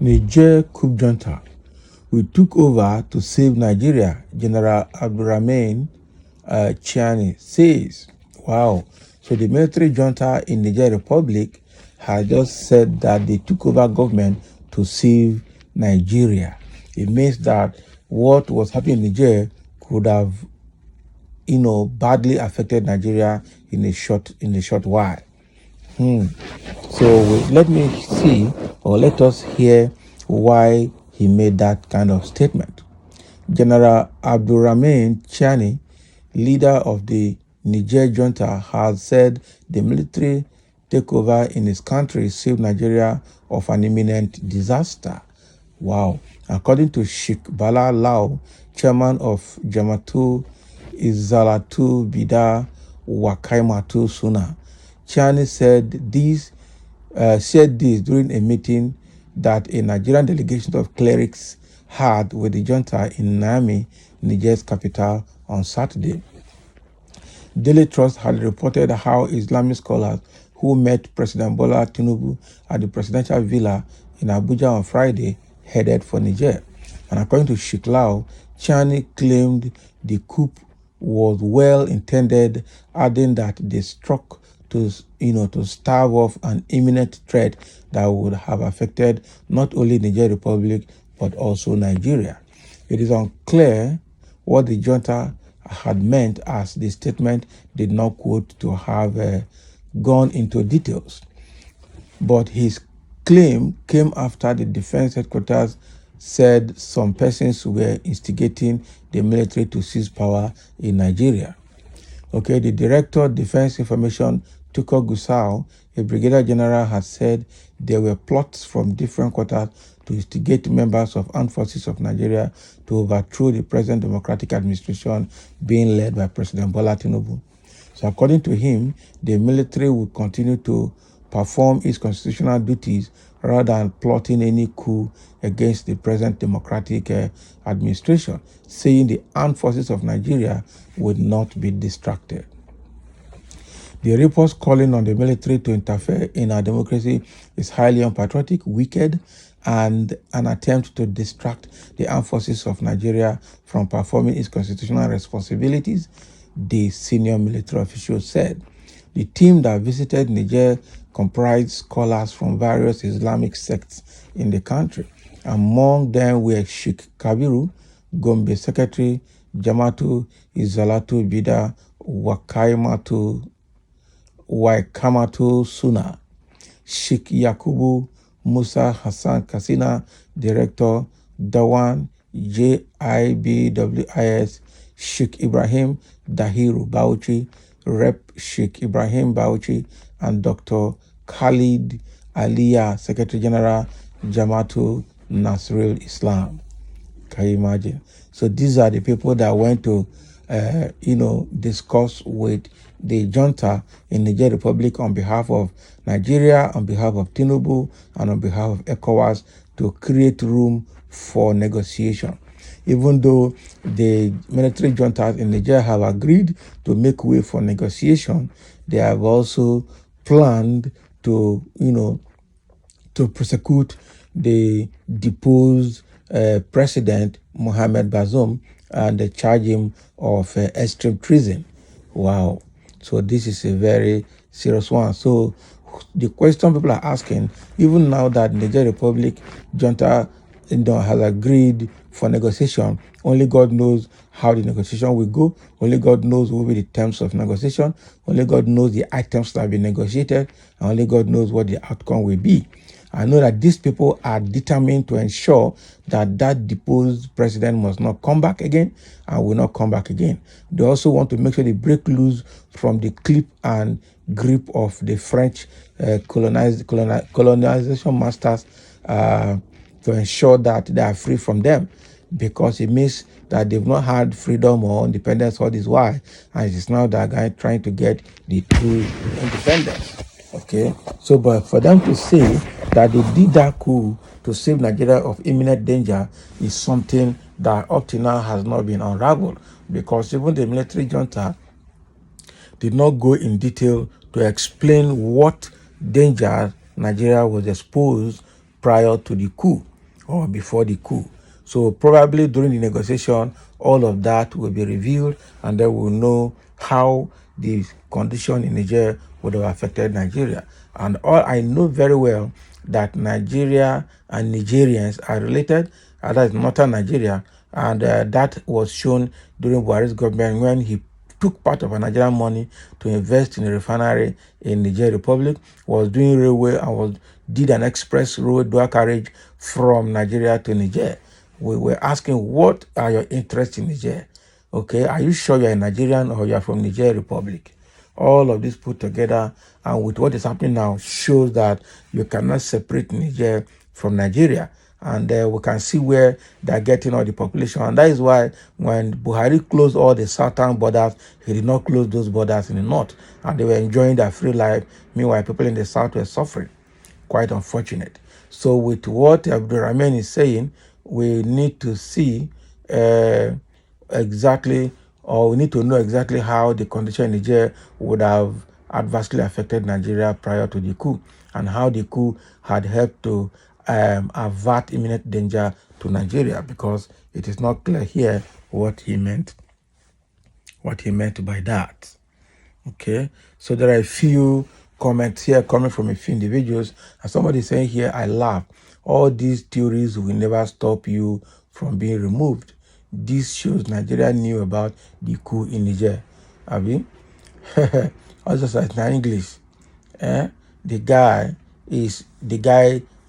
Niger coup junta. We took over to save Nigeria, General Abdurrahman Chiani says. Wow. So the military junta in Niger Republic has just said that they took over government to save Nigeria. It means that what was happening in Niger could have, badly affected Nigeria in a short while. So let me see, or let us hear why he made that kind of statement. General Abdurrahman Chiani, leader of the Niger junta, has said the military takeover in his country saved Nigeria of an imminent disaster. Wow. According to Sheikh Bala Lau, chairman of Ç0ÖÞ1STS Izalatu Bida Wakaimatu Suna, Chiani said this during a meeting that a Nigerian delegation of clerics had with the junta in Niamey, Niger's capital, on Saturday. Daily Trust had reported how Islamic scholars who met President Bola Tinubu at the presidential villa in Abuja on Friday headed for Niger. And according to Sheikh Lau, Chiani claimed the coup was well intended, adding that they struck to stave off an imminent threat that would have affected not only Niger Republic but also Nigeria. It is unclear what the junta had meant, as the statement did not quote to have gone into details. But his claim came after the defense headquarters said some persons were instigating the military to seize power in Nigeria. Okay, the Director of Defense Information, Tukur Gusau, a brigadier general, has said there were plots from different quarters to instigate members of armed forces of Nigeria to overthrow the present democratic administration being led by President Bola Tinubu. So according to him, the military would continue to perform its constitutional duties rather than plotting any coup against the present democratic administration, saying the armed forces of Nigeria would not be distracted. The reports calling on the military to interfere in our democracy is highly unpatriotic, wicked, and an attempt to distract the armed forces of Nigeria from performing its constitutional responsibilities, the senior military official said. The team that visited Niger comprised scholars from various Islamic sects in the country. Among them were Sheikh Kabiru, Gombe Secretary, Ç0ÖÞ1STS Izalatu Bida Waikamatu Suna, Sheikh Yakubu Musa Hassan Katsina, Director, Dawan JIBWIS, Sheikh Ibrahim Dahiru Bauchi, Rep Sheikh Ibrahim Bauchi, and Dr. Khalid Aliya, Secretary General, Ç0ÖÞ1 Nasrul Islam. Can you imagine? So these are the people that went to, discuss with the junta in Niger Republic on behalf of Nigeria, on behalf of Tinubu, and on behalf of ECOWAS to create room for negotiation. Even though the military juntas in Niger have agreed to make way for negotiation, they have also planned to, to prosecute the deposed President Mohamed Bazoum and charge him of extreme treason. Wow. So this is a very serious one. So the question people are asking, even now that Niger Republic junta has agreed for negotiation, only God knows how the negotiation will go. Only God knows what will be the terms of negotiation. Only God knows the items that have been negotiated. And only God knows what the outcome will be. I know that these people are determined to ensure that that deposed president must not come back again and will not come back again. They also want to make sure they break loose from the clip and grip of the French colonization masters to ensure that they are free from them, because it means that they've not had freedom or independence all this while, and it is now that guy trying to get the true independence. Okay, so but for them to say that they did that coup to save Nigeria of imminent danger is something that up to now has not been unraveled, because even the military junta did not go in detail to explain what danger Nigeria was exposed prior to the coup. or before the coup. So probably during the negotiation, all of that will be revealed, and then we'll know how the condition in Niger would have affected Nigeria. And all I know very well that Nigeria and Nigerians are related, and that is northern Nigeria, and that was shown during Buhari's government when he took part of Nigerian money to invest in a refinery in Niger Republic, was doing railway and did an express road dual carriage from Nigeria to Niger. We were asking, what are your interests in Niger? Okay, are you sure you're a Nigerian or you're from Niger Republic? All of this put together and with what is happening now shows that you cannot separate Niger from Nigeria. And we can see where they're getting all the population. And that is why when Buhari closed all the southern borders, he did not close those borders in the north. And they were enjoying their free life. Meanwhile, people in the south were suffering. Quite unfortunate. So with what Abdurrahman is saying, we need to see exactly, or we need to know exactly how the condition in Niger would have adversely affected Nigeria prior to the coup, and how the coup had helped to avert imminent danger to Nigeria, because it is not clear here what he meant by that. Okay, so there are a few comments here coming from a few individuals, and somebody saying here, I laugh. All these theories will never stop you from being removed. This shows Nigeria knew about the coup in Niger. Abi? Also, it's not English. The guy is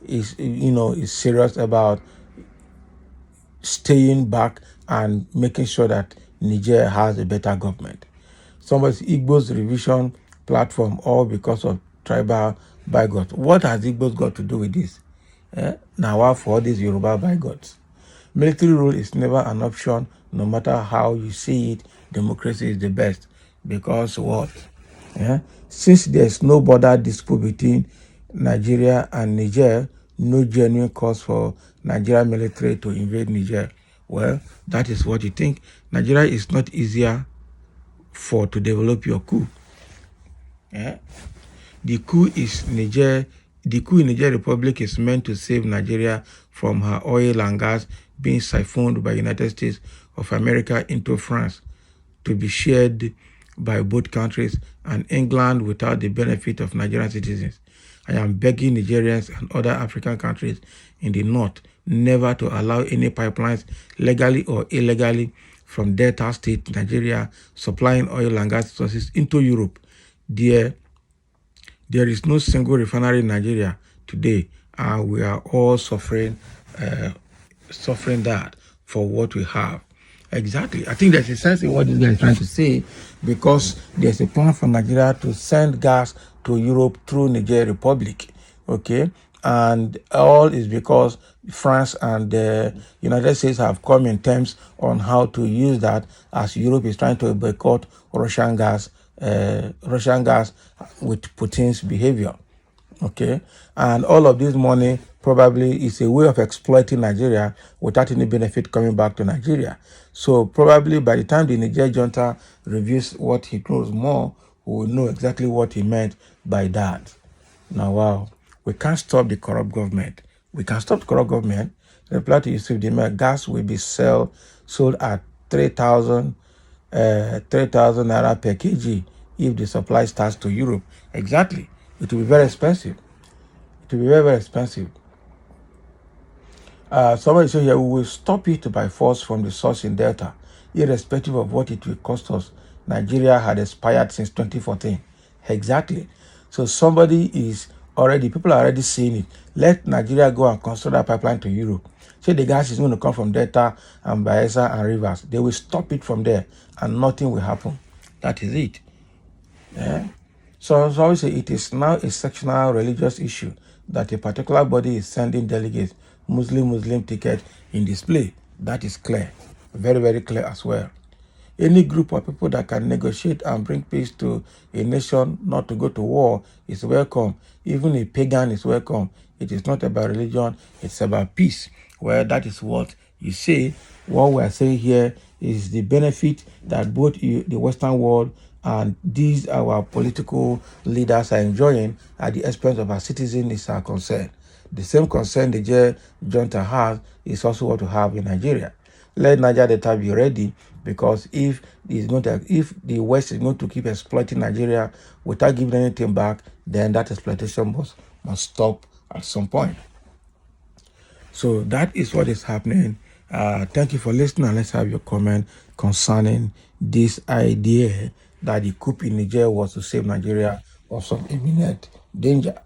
is serious about staying back and making sure that Niger has a better government. Somebody's Igbo's revision platform, all because of tribal bigots. What has Igbos got to do with this? Now, for all these Yoruba bigots. Military rule is never an option, no matter how you see it. Democracy is the best. Because what? Since there's no border dispute between Nigeria and Niger, no genuine cause for Nigerian military to invade Niger. Well, that is what you think. Nigeria is not easier to develop your coup. The coup in Niger Republic is meant to save Nigeria from her oil and gas being siphoned by United States of America into France to be shared by both countries and England without the benefit of Nigerian citizens. I am begging Nigerians and other African countries in the north never to allow any pipelines, legally or illegally, from Delta State, Nigeria, supplying oil and gas resources into Europe. There is no single refinery in Nigeria today, and we are all suffering that for what we have. Exactly. I think there's a sense in what this guy is trying to say, because there's a plan for Nigeria to send gas to Europe through Niger Republic. Okay. And all is because France and the United States have come in terms on how to use that, as Europe is trying to boycott Russian gas with Putin's behavior. Okay, and all of this money probably is a way of exploiting Nigeria without any benefit coming back to Nigeria. So probably by the time the Niger junta reviews what he knows more, we will know exactly what he meant by that. Now, wow, we can't stop the corrupt government. We can stop the corrupt government. Reply to Yusuf Dima, gas will be sold at 3,000 naira per kg if the supply starts to Europe. Exactly. It will be very expensive. It will be very, very expensive. Somebody said here, we will stop it by force from the source in Delta, irrespective of what it will cost us. Nigeria had expired since 2014. Exactly. So people are already seeing it. Let Nigeria go and construct that pipeline to Europe. Say the gas is going to come from Delta and Bayelsa and Rivers. They will stop it from there and nothing will happen. That is it. So obviously it is now a sectional religious issue that a particular body is sending delegates, Muslim ticket in display. That is clear. Very, very clear as well. Any group of people that can negotiate and bring peace to a nation, not to go to war, is welcome. Even a pagan is welcome. It is not about religion, it's about peace. Well, that is what you say. What we are saying here is the benefit that both the Western world and these our political leaders are enjoying at the expense of our citizens is our concern. the same concern the Niger junta has is also what to have in Nigeria. Let Niger Delta be ready, because if the West is going to keep exploiting Nigeria without giving anything back, then that exploitation must stop at some point. So that is what is happening. Thank you for listening, and let's have your comment concerning this idea that the coup in Niger was to save Nigeria from some imminent danger.